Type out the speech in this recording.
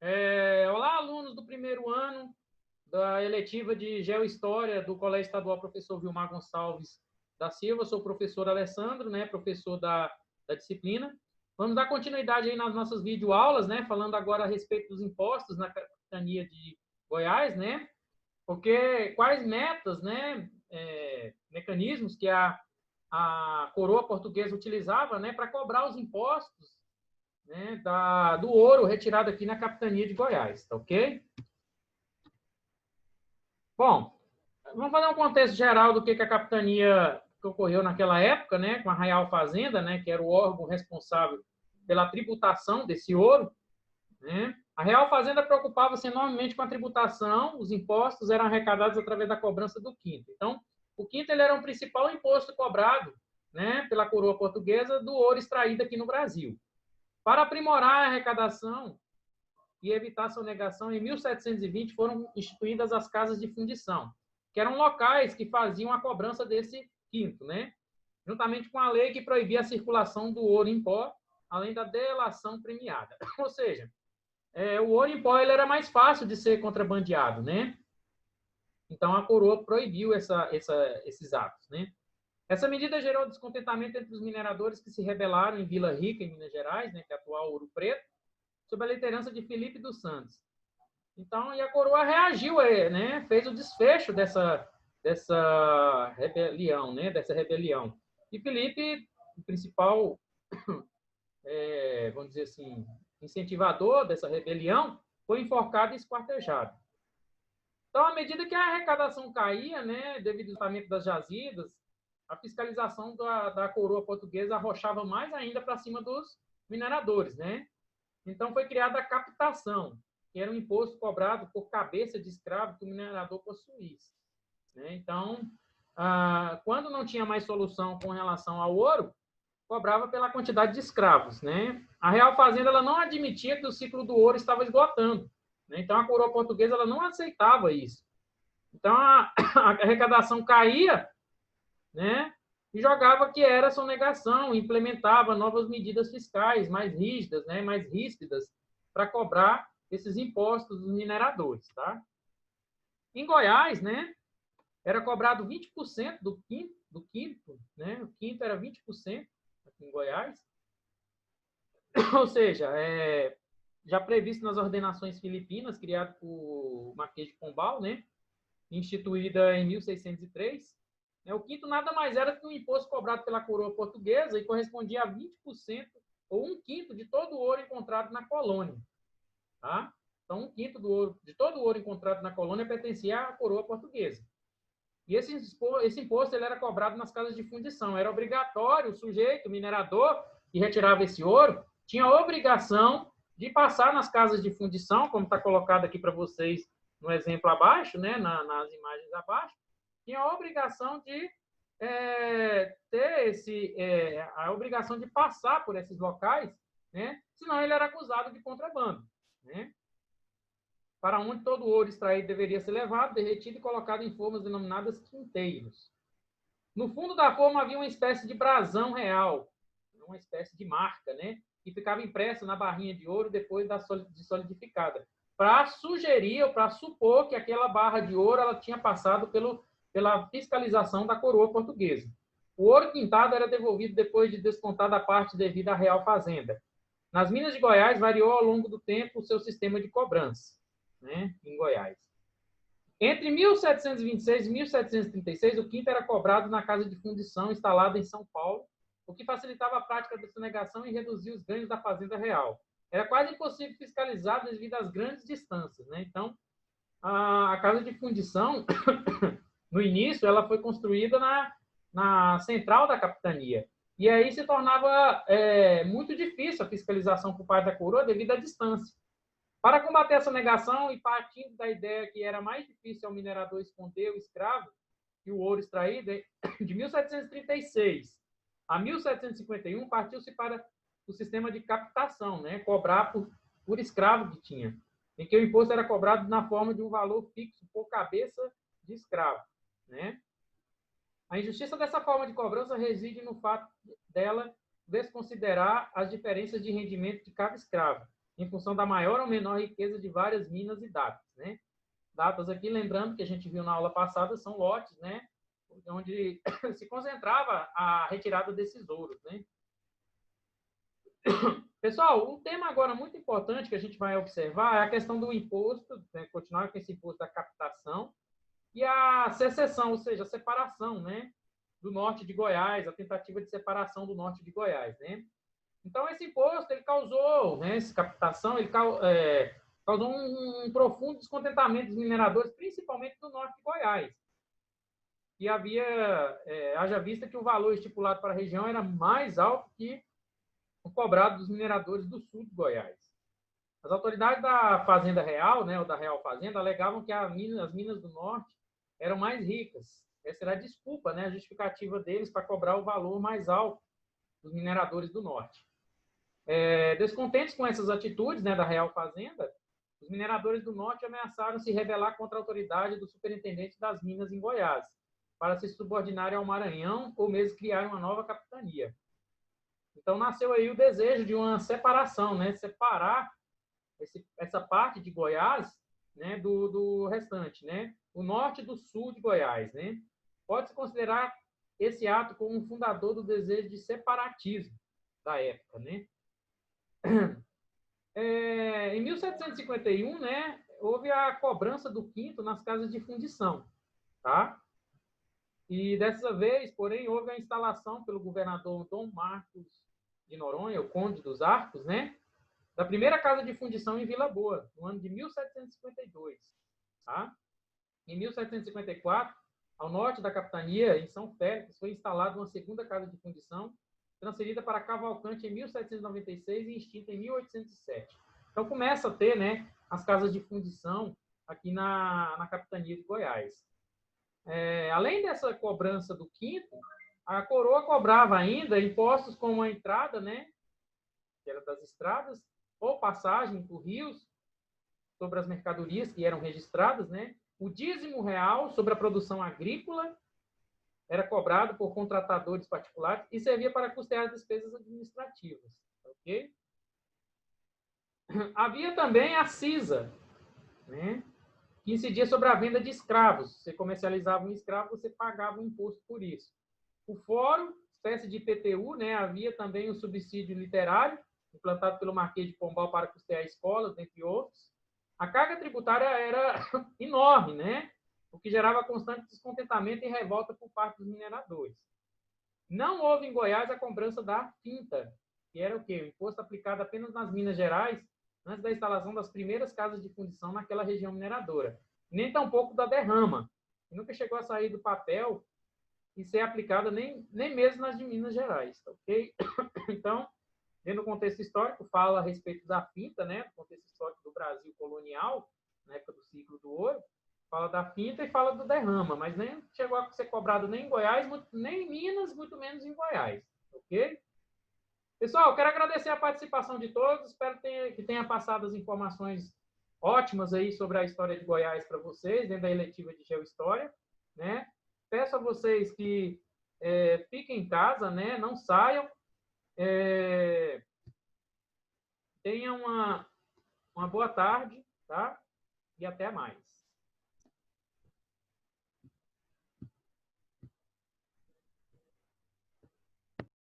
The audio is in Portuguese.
Olá, alunos do primeiro ano da eletiva de Geohistória do Colégio Estadual Professor Vilmar Gonçalves da Silva. Sou o professor Alessandro, né, professor da disciplina. Vamos dar continuidade aí nas nossas videoaulas, né, falando agora a respeito dos impostos na capitania de Goiás, né, porque quais metas, né, mecanismos que a coroa portuguesa utilizava, né, para cobrar os impostos, né, do ouro retirado aqui na capitania de Goiás, tá ok? Bom, vamos fazer um contexto geral do que a capitania que ocorreu naquela época, né, com a Real Fazenda, né, que era o órgão responsável pela tributação desse ouro, né? A Real Fazenda preocupava-se enormemente com a tributação, os impostos eram arrecadados através da cobrança do quinto. Então, o quinto ele era o principal imposto cobrado, né, pela coroa portuguesa do ouro extraído aqui no Brasil. Para aprimorar a arrecadação e evitar sonegação, em 1720 foram instituídas as casas de fundição, que eram locais que faziam a cobrança desse quinto, né? Juntamente com a lei que proibia a circulação do ouro em pó, além da delação premiada. Ou seja, o ouro em pó ele era mais fácil de ser contrabandeado, né? Então a coroa proibiu esses atos, né? Essa medida gerou descontentamento entre os mineradores que se rebelaram em Vila Rica, em Minas Gerais, né, que é a atual Ouro Preto, sob a liderança de Felipe dos Santos. Então, e a coroa reagiu, né, fez o desfecho dessa rebelião, né, dessa rebelião. E Felipe, o principal, vamos dizer assim, incentivador dessa rebelião, foi enforcado e esquartejado. Então, à medida que a arrecadação caía, né, devido ao esgotamento das jazidas, a fiscalização da coroa portuguesa arrochava mais ainda para cima dos mineradores, né? Então, foi criada a captação, que era um imposto cobrado por cabeça de escravo que o minerador possuísse, né? Então, quando não tinha mais solução com relação ao ouro, cobrava pela quantidade de escravos, né? A Real Fazenda ela não admitia que o ciclo do ouro estava esgotando, né? Então, a coroa portuguesa ela não aceitava isso. Então, a arrecadação caía, né? E jogava que era sonegação, implementava novas medidas fiscais mais rígidas, né? Mais ríspidas, para cobrar esses impostos dos mineradores, tá? Em Goiás, né? Era cobrado 20% do quinto, né? O quinto era 20% aqui em Goiás. Ou seja, já previsto nas ordenações filipinas, criado por Marquês de Pombal, né? Instituída em 1603. O quinto nada mais era que um imposto cobrado pela coroa portuguesa e correspondia a 20% ou um quinto de todo o ouro encontrado na colônia. Tá? Então, um quinto de todo o ouro encontrado na colônia pertencia à coroa portuguesa. E esse imposto ele era cobrado nas casas de fundição. Era obrigatório o sujeito, o minerador, que retirava esse ouro, tinha a obrigação de passar nas casas de fundição, como está colocado aqui para vocês no exemplo abaixo, né, nas imagens abaixo, tinha a obrigação de ter a obrigação de passar por esses locais, né, senão ele era acusado de contrabando, né? Para onde todo o ouro extraído deveria ser levado, derretido e colocado em formas denominadas quinteiros. No fundo da forma havia uma espécie de brasão real, uma espécie de marca, né, que ficava impressa na barrinha de ouro depois de solidificada, para sugerir ou para supor que aquela barra de ouro ela tinha passado pela fiscalização da coroa portuguesa. O ouro quintado era devolvido depois de descontada a parte devida à Real Fazenda. Nas Minas de Goiás, variou ao longo do tempo o seu sistema de cobrança, né, em Goiás. Entre 1726 e 1736, o quinto era cobrado na casa de fundição instalada em São Paulo, o que facilitava a prática da sonegação e reduzia os ganhos da fazenda real. Era quase impossível fiscalizar devido às grandes distâncias, né? Então, a casa de fundição, no início, ela foi construída na central da capitania. E aí se tornava muito difícil a fiscalização por parte da coroa devido à distância. Para combater essa negação e partindo da ideia que era mais difícil ao minerador esconder o escravo e o ouro extraído, de 1736 a 1751 partiu-se para o sistema de captação, né? Cobrar por escravo que tinha, em que o imposto era cobrado na forma de um valor fixo por cabeça de escravo, né? A injustiça dessa forma de cobrança reside no fato dela desconsiderar as diferenças de rendimento de cada escravo, em função da maior ou menor riqueza de várias minas e datas, né? Datas aqui, lembrando que a gente viu na aula passada, são lotes, né? Onde se concentrava a retirada desses ouros, né? Pessoal, um tema agora muito importante que a gente vai observar é a questão do imposto, né? Continuar com esse imposto da captação e a secessão, ou seja, a separação, né? Do norte de Goiás, a tentativa de separação do norte de Goiás, né? Então, esse imposto, ele causou, né? Essa captação, ele causou um profundo descontentamento dos mineradores, principalmente do norte de Goiás. E haja vista que o valor estipulado para a região era mais alto que o cobrado dos mineradores do sul de Goiás. As autoridades da Fazenda Real, né, ou da Real Fazenda, alegavam que as minas do norte eram mais ricas. Essa era a desculpa, né, a justificativa deles para cobrar o valor mais alto dos mineradores do norte. Descontentes com essas atitudes, né, da Real Fazenda, os mineradores do norte ameaçaram se rebelar contra a autoridade do superintendente das minas em Goiás, para se subordinarem ao Maranhão ou mesmo criar uma nova capitania. Então, nasceu aí o desejo de uma separação, né? Separar essa parte de Goiás, né, do restante, né? O norte do sul de Goiás, né? Pode-se considerar esse ato como um fundador do desejo de separatismo da época, né? Em 1751, né, houve a cobrança do quinto nas casas de fundição, tá? E dessa vez, porém, houve a instalação pelo governador Dom Marcos de Noronha, o Conde dos Arcos, né, da primeira casa de fundição em Vila Boa, no ano de 1752. Tá? Em 1754, ao norte da capitania, em São Félix, foi instalada uma segunda casa de fundição, transferida para Cavalcante em 1796 e extinta em 1807. Então, começa a ter, né, as casas de fundição aqui na capitania de Goiás. Além dessa cobrança do quinto, a coroa cobrava ainda impostos como a entrada, né, que era das estradas, ou passagem por rios sobre as mercadorias que eram registradas, né, o dízimo real sobre a produção agrícola era cobrado por contratadores particulares e servia para custear as despesas administrativas, ok? Havia também a CISA, né, que incidia sobre a venda de escravos. Você comercializava um escravo, você pagava um imposto por isso. O fórum, espécie de IPTU, né, havia também o subsídio literário, implantado pelo Marquês de Pombal para custear escolas, entre outros. A carga tributária era enorme, né, o que gerava constante descontentamento e revolta por parte dos mineradores. Não houve em Goiás a cobrança da finta, que era o quê? O imposto aplicado apenas nas Minas Gerais, antes da instalação das primeiras casas de fundição naquela região mineradora. Nem tampouco da derrama, que nunca chegou a sair do papel e ser aplicada nem mesmo nas de Minas Gerais, ok? Então, dentro do contexto histórico, fala a respeito da finta, né, do contexto histórico do Brasil colonial, na época do ciclo do ouro, fala da finta e fala do derrama, mas nem chegou a ser cobrado nem em Goiás, nem em Minas, muito menos em Goiás, ok? Pessoal, quero agradecer a participação de todos, espero que tenha passado as informações ótimas aí sobre a história de Goiás para vocês, dentro da eletiva de Geohistória, né? Peço a vocês que fiquem em casa, né? Não saiam, tenham uma boa tarde, tá? E até mais.